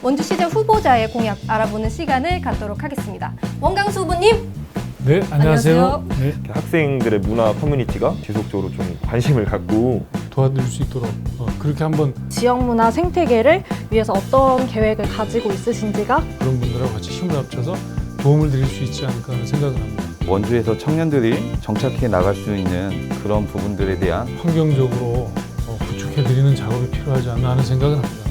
원주시장 후보자의 공약 알아보는 시간을 갖도록 하겠습니다. 원강수 후보님. 네, 안녕하세요. 안녕하세요. 네, 학생들의 문화 커뮤니티가 지속적으로 좀 관심을 갖고 도와드릴 수 있도록 그렇게 한번 지역문화 생태계를 위해서 어떤 계획을 가지고 있으신지가 그런 분들하고 같이 힘을 합쳐서 도움을 드릴 수 있지 않을까 하는 생각을 합니다. 원주에서 청년들이 정착해 나갈 수 있는 그런 부분들에 대한 환경적으로 구축해드리는 작업이 필요하지 않나 하는 생각을 합니다.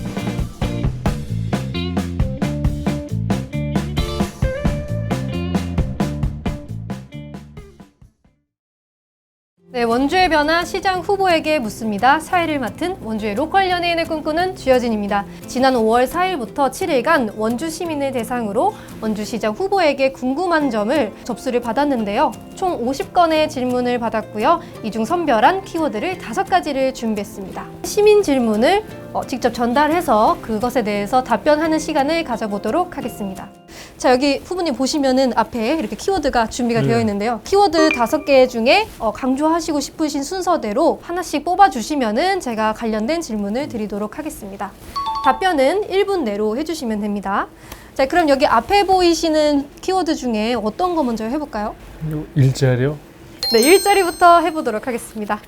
네, 원주의 변화 시장 후보에게 묻습니다. 사회를 맡은 원주의 로컬 연예인을 꿈꾸는 주여진입니다. 지난 5월 4일부터 7일간 원주 시민을 대상으로 원주시장 후보에게 궁금한 점을 접수를 받았는데요. 총 50건의 질문을 받았고요. 이 중 선별한 키워드를 5가지를 준비했습니다. 시민 질문을 직접 전달해서 그것에 대해서 답변하는 시간을 가져보도록 하겠습니다. 자, 여기 후보님 보시면은 앞에 이렇게 키워드가 준비가 되어 있는데요. 키워드 5개 중에 강조하시고 싶으신 순서대로 하나씩 뽑아주시면은 제가 관련된 질문을 드리도록 하겠습니다. 답변은 1분 내로 해주시면 됩니다. 자, 그럼 여기 앞에 보이시는 키워드 중에 어떤 거 먼저 해볼까요? 일자리요? 네, 일자리부터 해보도록 하겠습니다.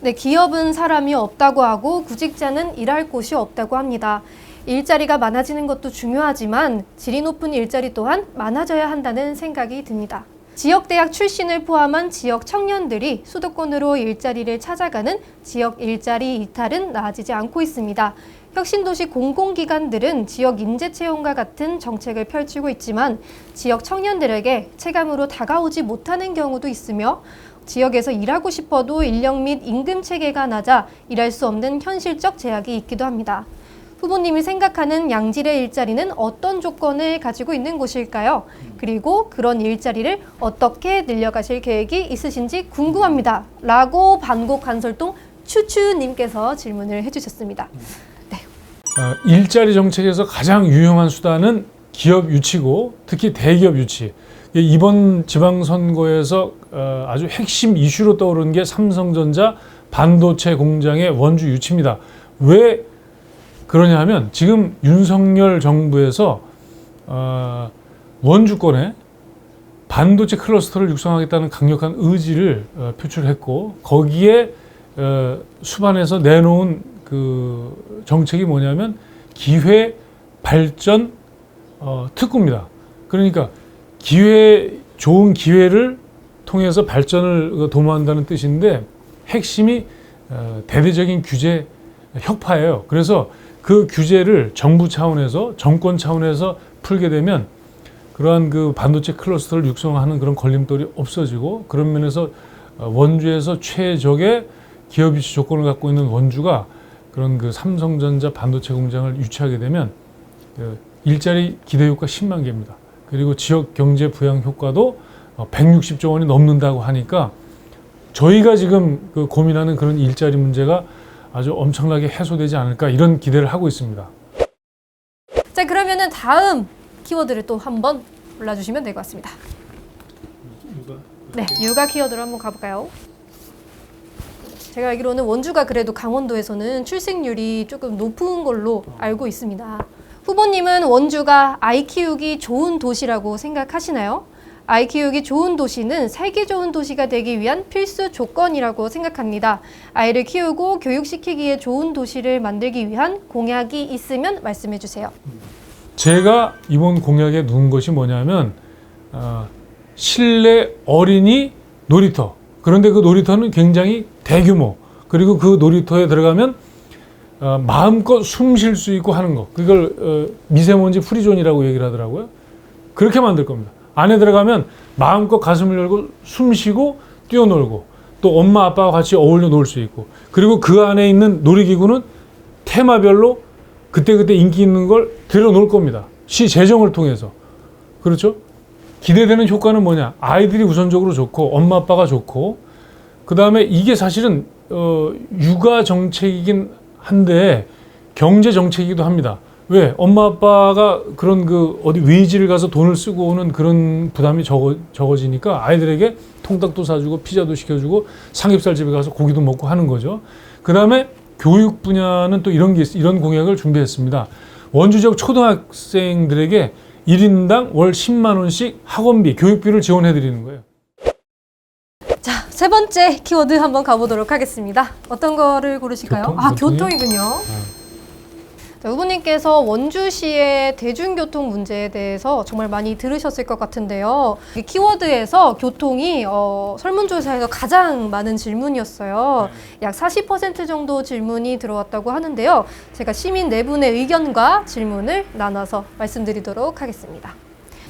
네, 기업은 사람이 없다고 하고 구직자는 일할 곳이 없다고 합니다. 일자리가 많아지는 것도 중요하지만 질이 높은 일자리 또한 많아져야 한다는 생각이 듭니다. 지역대학 출신을 포함한 지역 청년들이 수도권으로 일자리를 찾아가는 지역 일자리 이탈은 나아지지 않고 있습니다. 혁신도시 공공기관들은 지역 인재 채용과 같은 정책을 펼치고 있지만 지역 청년들에게 체감으로 다가오지 못하는 경우도 있으며 지역에서 일하고 싶어도 인력 및 임금 체계가 낮아 일할 수 없는 현실적 제약이 있기도 합니다. 후보님이 생각하는 양질의 일자리는 어떤 조건을 가지고 있는 곳일까요? 그리고 그런 일자리를 어떻게 늘려가실 계획이 있으신지 궁금합니다. 라고 반곡간설동 추추님께서 질문을 해주셨습니다. 네. 일자리 정책에서 가장 유용한 수단은 기업 유치고 특히 대기업 유치. 이번 지방선거에서 아주 핵심 이슈로 떠오른 게 삼성전자 반도체 공장의 원주 유치입니다. 왜 그러냐 하면 지금 윤석열 정부에서 원주권에 반도체 클러스터를 육성하겠다는 강력한 의지를 표출했고 거기에 수반해서 내놓은 그 정책이 뭐냐면 기회 발전 특구입니다. 그러니까 좋은 기회를 통해서 발전을 도모한다는 뜻인데 핵심이 대대적인 규제 혁파예요. 그래서 그 규제를 정부 차원에서 정권 차원에서 풀게 되면 그러한 그 반도체 클러스터를 육성하는 그런 걸림돌이 없어지고 그런 면에서 원주에서 최적의 기업 유치 조건을 갖고 있는 원주가 그런 그 삼성전자 반도체 공장을 유치하게 되면 일자리 기대 효과 10만 개입니다. 그리고 지역 경제 부양 효과도 160조 원이 넘는다고 하니까 저희가 지금 그 고민하는 그런 일자리 문제가 아주 엄청나게 해소되지 않을까 이런 기대를 하고 있습니다. 자, 그러면은 다음 키워드를 또 한번 골라주시면 될 것 같습니다. 네, 육아 키워드로 한번 가볼까요? 제가 알기로는 원주가 그래도 강원도에서는 출생률이 조금 높은 걸로 알고 있습니다. 후보님은 원주가 아이 키우기 좋은 도시라고 생각하시나요? 아이 키우기 좋은 도시는 살기 좋은 도시가 되기 위한 필수 조건이라고 생각합니다. 아이를 키우고 교육시키기에 좋은 도시를 만들기 위한 공약이 있으면 말씀해 주세요. 제가 이번 공약에 넣은 것이 뭐냐면 실내 어린이 놀이터. 그런데 그 놀이터는 굉장히 대규모. 그리고 그 놀이터에 들어가면 마음껏 숨 쉴 수 있고 하는 거. 그걸 미세먼지 프리존이라고 얘기를 하더라고요. 그렇게 만들 겁니다. 안에 들어가면 마음껏 가슴을 열고 숨 쉬고 뛰어놀고 또 엄마 아빠와 같이 어울려 놀 수 있고 그리고 그 안에 있는 놀이기구는 테마별로 그때그때 인기 있는 걸 들여놓을 겁니다. 시 재정을 통해서. 그렇죠? 기대되는 효과는 뭐냐? 아이들이 우선적으로 좋고 엄마 아빠가 좋고 그 다음에 이게 사실은 육아 정책이긴 한데 경제 정책이기도 합니다. 왜? 엄마 아빠가 그런 그 어디 외지를 가서 돈을 쓰고 오는 그런 부담이 적어지니까 아이들에게 통닭도 사주고 피자도 시켜주고 삼겹살 집에 가서 고기도 먹고 하는 거죠. 그 다음에 교육 분야는 또 이런 공약을 준비했습니다. 원주 지역 초등학생들에게 1인당 월 10만 원씩 학원비, 교육비를 지원해 드리는 거예요. 자, 세 번째 키워드 한번 가보도록 하겠습니다. 어떤 거를 고르실까요? 교통이요? 교통이군요. 자, 후보님께서 원주시의 대중교통 문제에 대해서 정말 많이 들으셨을 것 같은데요. 이 키워드에서 교통이 설문조사에서 가장 많은 질문이었어요. 약 40% 정도 질문이 들어왔다고 하는데요. 제가 시민 네 분의 의견과 질문을 나눠서 말씀드리도록 하겠습니다.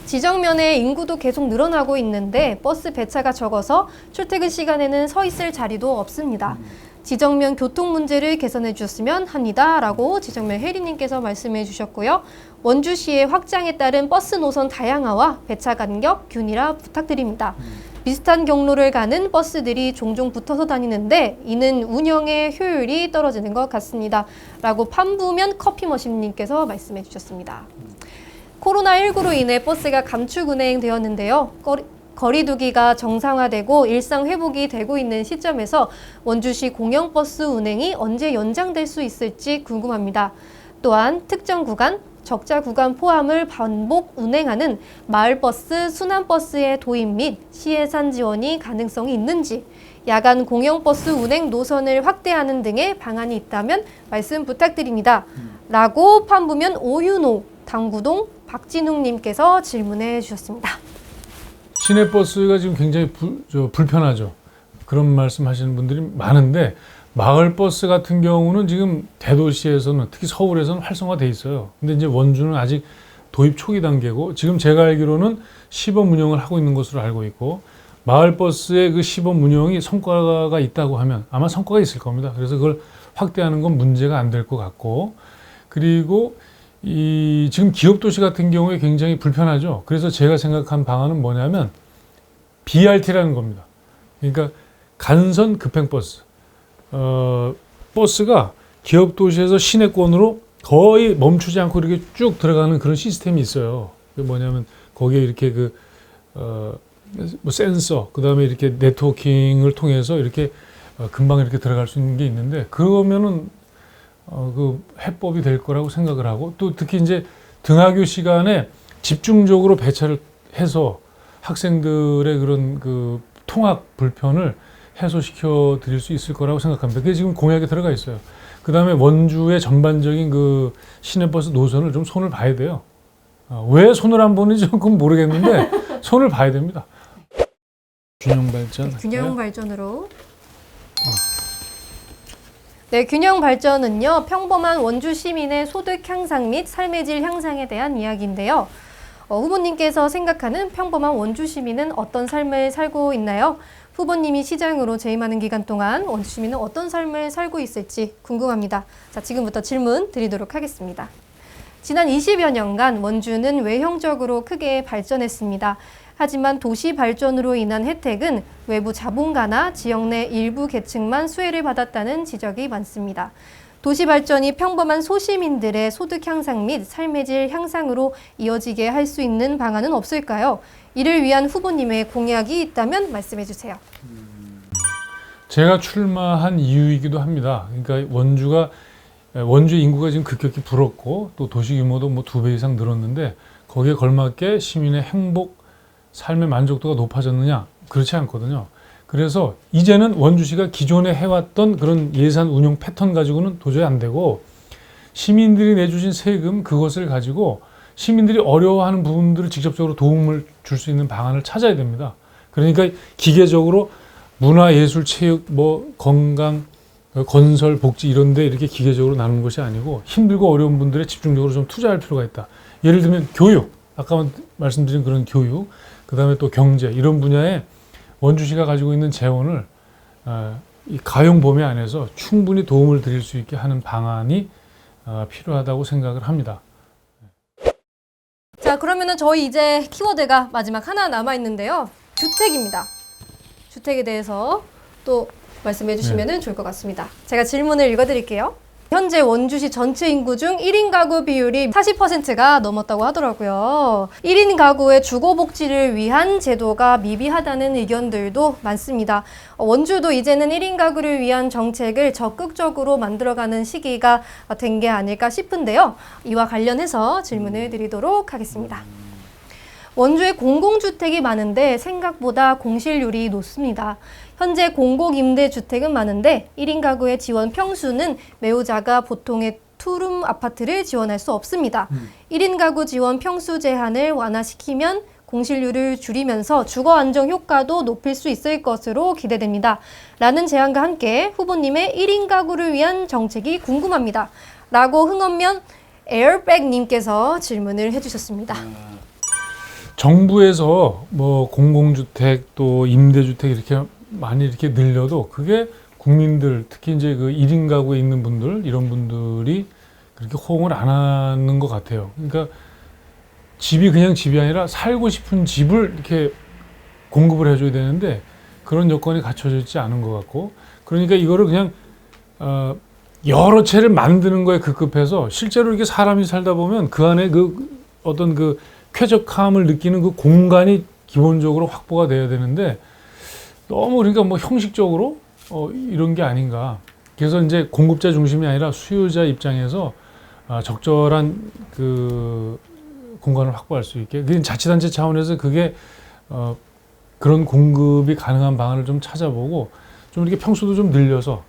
지정면에 인구도 계속 늘어나고 있는데 버스 배차가 적어서 출퇴근 시간에는 서 있을 자리도 없습니다. 지정면 교통 문제를 개선해 주셨으면 합니다. 라고 지정면 혜리님께서 말씀해 주셨고요. 원주시의 확장에 따른 버스 노선 다양화와 배차 간격 균일화 부탁드립니다. 비슷한 경로를 가는 버스들이 종종 붙어서 다니는데 이는 운영의 효율이 떨어지는 것 같습니다. 라고 판부면 커피머신님께서 말씀해 주셨습니다. 코로나19로 인해 버스가 감축 운행되었는데요. 거리두기가 정상화되고 일상 회복이 되고 있는 시점에서 원주시 공영버스 운행이 언제 연장될 수 있을지 궁금합니다. 또한 특정 구간, 적자 구간 포함을 반복 운행하는 마을버스, 순환버스의 도입 및 시예산 지원이 가능성이 있는지, 야간 공영버스 운행 노선을 확대하는 등의 방안이 있다면 말씀 부탁드립니다. 라고 판부면 오윤호, 당구동 박진웅님께서 질문해 주셨습니다. 시내버스가 지금 굉장히 불편하죠. 그런 말씀 하시는 분들이 많은데 마을버스 같은 경우는 지금 대도시에서는 특히 서울에서는 활성화돼 있어요. 근데 이제 원주는 아직 도입 초기 단계고 지금 제가 알기로는 시범 운영을 하고 있는 것으로 알고 있고 마을버스의 그 시범 운영이 성과가 있다고 하면 아마 성과가 있을 겁니다. 그래서 그걸 확대하는 건 문제가 안 될 것 같고 그리고 지금 기업도시 같은 경우에 굉장히 불편하죠. 그래서 제가 생각한 방안은 뭐냐면 BRT라는 겁니다. 그러니까 간선 급행버스. 버스가 기업도시에서 시내권으로 거의 멈추지 않고 이렇게 쭉 들어가는 그런 시스템이 있어요. 그게 뭐냐면 거기에 이렇게 뭐 센서, 그 다음에 이렇게 네트워킹을 통해서 이렇게 금방 이렇게 들어갈 수 있는 게 있는데 그러면은 그 해법이 될 거라고 생각을 하고 또 특히 이제 등하교 시간에 집중적으로 배차를 해서 학생들의 그런 그 통학 불편을 해소시켜 드릴 수 있을 거라고 생각합니다. 그게 지금 공약에 들어가 있어요. 그 다음에 원주의 전반적인 그 시내버스 노선을 좀 손을 봐야 돼요. 왜 손을 안 보는지 조금 모르겠는데 손을 봐야 됩니다. 균형 발전. 균형 발전으로. 네, 균형 발전은요, 평범한 원주 시민의 소득 향상 및 삶의 질 향상에 대한 이야기인데요. 후보님께서 생각하는 평범한 원주 시민은 어떤 삶을 살고 있나요? 후보님이 시장으로 재임하는 기간 동안 원주 시민은 어떤 삶을 살고 있을지 궁금합니다. 자, 지금부터 질문 드리도록 하겠습니다. 지난 20여 년간 원주는 외형적으로 크게 발전했습니다. 하지만 도시 발전으로 인한 혜택은 외부 자본가나 지역 내 일부 계층만 수혜를 받았다는 지적이 많습니다. 도시 발전이 평범한 소시민들의 소득 향상 및 삶의 질 향상으로 이어지게 할 수 있는 방안은 없을까요? 이를 위한 후보님의 공약이 있다면 말씀해 주세요. 제가 출마한 이유이기도 합니다. 그러니까 원주 인구가 지금 급격히 불었고 또 도시 규모도 뭐 2배 이상 늘었는데 거기에 걸맞게 시민의 행복, 삶의 만족도가 높아졌느냐? 그렇지 않거든요. 그래서 이제는 원주시가 기존에 해왔던 그런 예산 운용 패턴 가지고는 도저히 안 되고 시민들이 내주신 세금 그것을 가지고 시민들이 어려워하는 부분들을 직접적으로 도움을 줄 수 있는 방안을 찾아야 됩니다. 그러니까 기계적으로 문화, 예술, 체육, 뭐 건강, 건설, 복지 이런 데 이렇게 기계적으로 나누는 것이 아니고 힘들고 어려운 분들에 집중적으로 좀 투자할 필요가 있다. 예를 들면 교육, 아까 말씀드린 그런 교육, 그 다음에 또 경제 이런 분야에 원주시가 가지고 있는 재원을 이 가용 범위 안에서 충분히 도움을 드릴 수 있게 하는 방안이 필요하다고 생각을 합니다. 자, 그러면은 저희 이제 키워드가 마지막 하나 남아 있는데요. 주택입니다. 주택에 대해서 또 말씀해 주시면 좋을 것 같습니다. 제가 질문을 읽어드릴게요. 현재 원주시 전체 인구 중 1인 가구 비율이 40%가 넘었다고 하더라고요. 1인 가구의 주거복지를 위한 제도가 미비하다는 의견들도 많습니다. 원주도 이제는 1인 가구를 위한 정책을 적극적으로 만들어가는 시기가 된 게 아닐까 싶은데요. 이와 관련해서 질문을 드리도록 하겠습니다. 원주에 공공주택이 많은데 생각보다 공실률이 높습니다. 현재 공공임대주택은 많은데 1인 가구의 지원 평수는 매우 작아 보통의 투룸 아파트를 지원할 수 없습니다. 1인 가구 지원 평수 제한을 완화시키면 공실률을 줄이면서 주거 안정 효과도 높일 수 있을 것으로 기대됩니다. 라는 제안과 함께 후보님의 1인 가구를 위한 정책이 궁금합니다. 라고 흥언면 에어백님께서 질문을 해주셨습니다. 정부에서 뭐 공공주택 또 임대주택 이렇게 많이 이렇게 늘려도 그게 국민들 특히 이제 그 1인 가구에 있는 분들 이런 분들이 그렇게 호응을 안 하는 것 같아요. 그러니까 집이 그냥 집이 아니라 살고 싶은 집을 이렇게 공급을 해줘야 되는데 그런 여건이 갖춰져 있지 않은 것 같고 그러니까 이거를 그냥 여러 채를 만드는 거에 급급해서 실제로 이렇게 사람이 살다 보면 그 안에 그 어떤 그 쾌적함을 느끼는 그 공간이 기본적으로 확보가 돼야 되는데 너무 그러니까 뭐 형식적으로 이런 게 아닌가. 그래서 이제 공급자 중심이 아니라 수요자 입장에서 적절한 그 공간을 확보할 수 있게. 그게 자치단체 차원에서 그게 그런 공급이 가능한 방안을 좀 찾아보고 좀 이렇게 평수도 좀 늘려서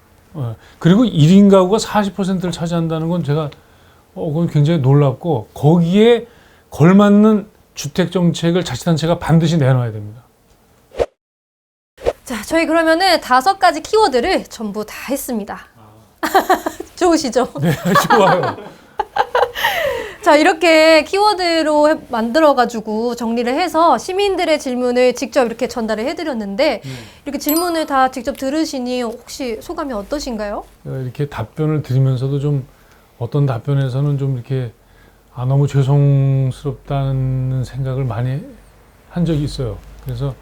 그리고 1인 가구가 40%를 차지한다는 건 제가 그건 굉장히 놀랍고 거기에 걸맞는 주택 정책을 자치단체가 반드시 내놔야 됩니다. 자, 저희 그러면은 5가지 키워드를 전부 다 했습니다. 좋으시죠? 네, 좋아요. 자, 이렇게 키워드로 만들어가지고 정리를 해서 시민들의 질문을 직접 이렇게 전달을 해드렸는데 이렇게 질문을 다 직접 들으시니 혹시 소감이 어떠신가요? 이렇게 답변을 드리면서도 좀 어떤 답변에서는 좀 이렇게 너무 죄송스럽다는 생각을 많이 한 적이 있어요. 그래서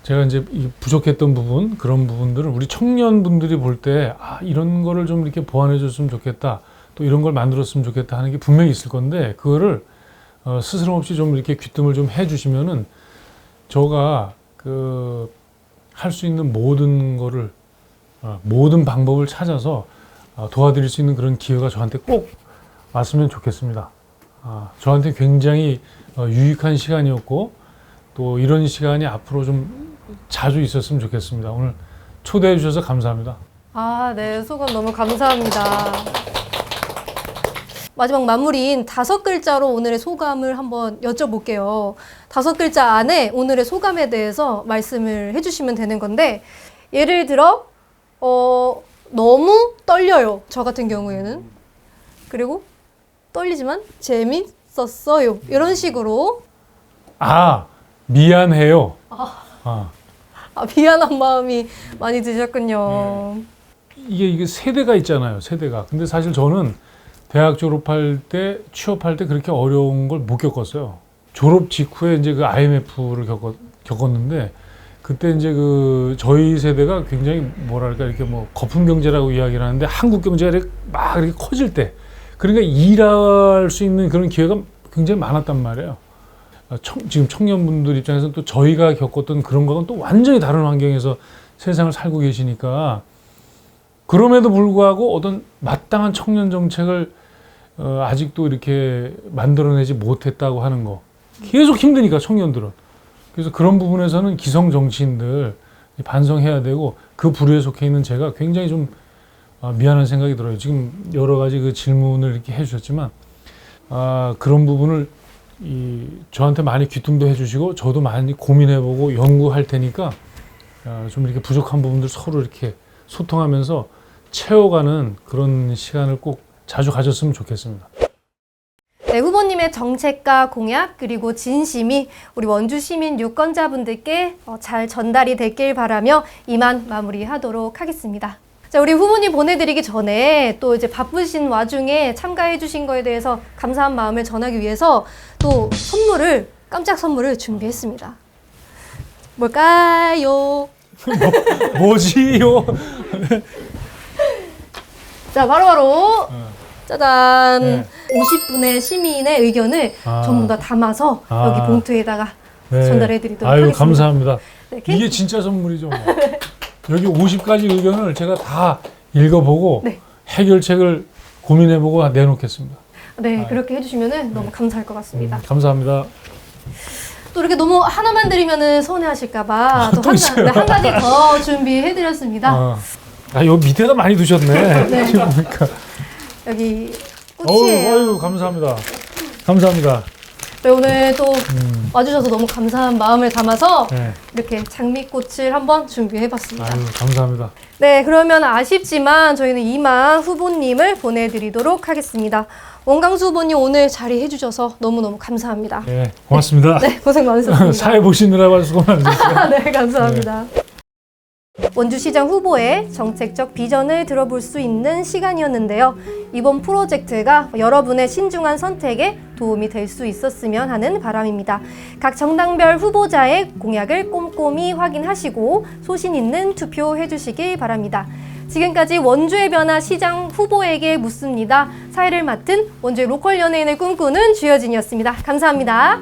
제가 이제 이 부족했던 부분, 그런 부분들을 우리 청년분들이 볼 때 이런 거를 좀 이렇게 보완해 줬으면 좋겠다. 또 이런 걸 만들었으면 좋겠다 하는 게 분명히 있을 건데 그거를 스스럼 없이 좀 이렇게 귀뜸을 좀 해주시면은 저가 그 할 수 있는 모든 거를 모든 방법을 찾아서 도와드릴 수 있는 그런 기회가 저한테 꼭 왔으면 좋겠습니다. 저한테 굉장히 유익한 시간이었고 또 이런 시간이 앞으로 좀 자주 있었으면 좋겠습니다. 오늘 초대해 주셔서 감사합니다. 네, 소감 너무 감사합니다. 마지막 마무리인 5글자로 오늘의 소감을 한번 여쭤볼게요. 5글자 안에 오늘의 소감에 대해서 말씀을 해주시면 되는 건데 예를 들어 너무 떨려요. 저 같은 경우에는. 그리고 떨리지만 재밌었어요. 이런 식으로 미안해요. 미안한 마음이 많이 드셨군요. 이게 세대가 있잖아요. 세대가. 근데 사실 저는 대학 졸업할 때, 취업할 때 그렇게 어려운 걸 못 겪었어요. 졸업 직후에 이제 그 IMF를 겪었는데 그때 이제 그 저희 세대가 굉장히 뭐랄까 이렇게 뭐 거품 경제라고 이야기를 하는데 한국 경제가 막 이렇게 커질 때 그러니까 일할 수 있는 그런 기회가 굉장히 많았단 말이에요. 지금 청년분들 입장에서는 또 저희가 겪었던 그런 거는 또 완전히 다른 환경에서 세상을 살고 계시니까 그럼에도 불구하고 어떤 마땅한 청년 정책을 아직도 이렇게 만들어내지 못했다고 하는 거 계속 힘드니까 청년들은. 그래서 그런 부분에서는 기성 정치인들 반성해야 되고 그 부류에 속해 있는 제가 굉장히 좀 미안한 생각이 들어요. 지금 여러 가지 그 질문을 이렇게 해주셨지만 그런 부분을 저한테 많이 귀뜸도 해주시고 저도 많이 고민해보고 연구할 테니까 좀 이렇게 부족한 부분들 서로 이렇게 소통하면서 채워가는 그런 시간을 꼭 자주 가졌으면 좋겠습니다. 네, 후보님의 정책과 공약 그리고 진심이 우리 원주 시민 유권자분들께 잘 전달이 됐길 바라며 이만 마무리하도록 하겠습니다. 자, 우리 후보님 보내드리기 전에 또 이제 바쁘신 와중에 참가해 주신 거에 대해서 감사한 마음을 전하기 위해서 또 깜짝 선물을 준비했습니다. 뭘까요? 뭐지요? 자, 바로바로 짜잔! 네. 50분의 시민의 의견을 전부 다 담아서 아. 여기 봉투에다가 네. 전달해드리도록 아유, 하겠습니다. 감사합니다. 네, 이게 진짜 선물이죠. 뭐. 여기 50가지 의견을 제가 다 읽어보고 네. 해결책을 고민해보고 내놓겠습니다. 네, 그렇게 해주시면 너무 감사할 것 같습니다. 감사합니다. 또 이렇게 너무 하나만 드리면 서운해하실까봐 또 있어요? 한 가지 더 준비해드렸습니다. 요 밑에다 많이 두셨네. 네. 지금 보니까. 여기 꽃이에요. 어유, 감사합니다. 감사합니다. 네, 오늘 또 와주셔서 너무 감사한 마음을 담아서 네. 이렇게 장미꽃을 한번 준비해봤습니다. 아유, 감사합니다. 네, 그러면 아쉽지만 저희는 이만 후보님을 보내드리도록 하겠습니다. 원강수 후보님 오늘 자리해주셔서 너무너무 감사합니다. 네, 고맙습니다. 네, 고생 많으셨습니다. 사회 보시느라고 수고 많으셨어요. 네, 감사합니다. 원주시장 후보의 정책적 비전을 들어볼 수 있는 시간이었는데요. 이번 프로젝트가 여러분의 신중한 선택에 도움이 될 수 있었으면 하는 바람입니다. 각 정당별 후보자의 공약을 꼼꼼히 확인하시고 소신 있는 투표해 주시길 바랍니다. 지금까지 원주의 변화 시장 후보에게 묻습니다. 사회를 맡은 원주의 로컬 연예인을 꿈꾸는 주여진이었습니다. 감사합니다.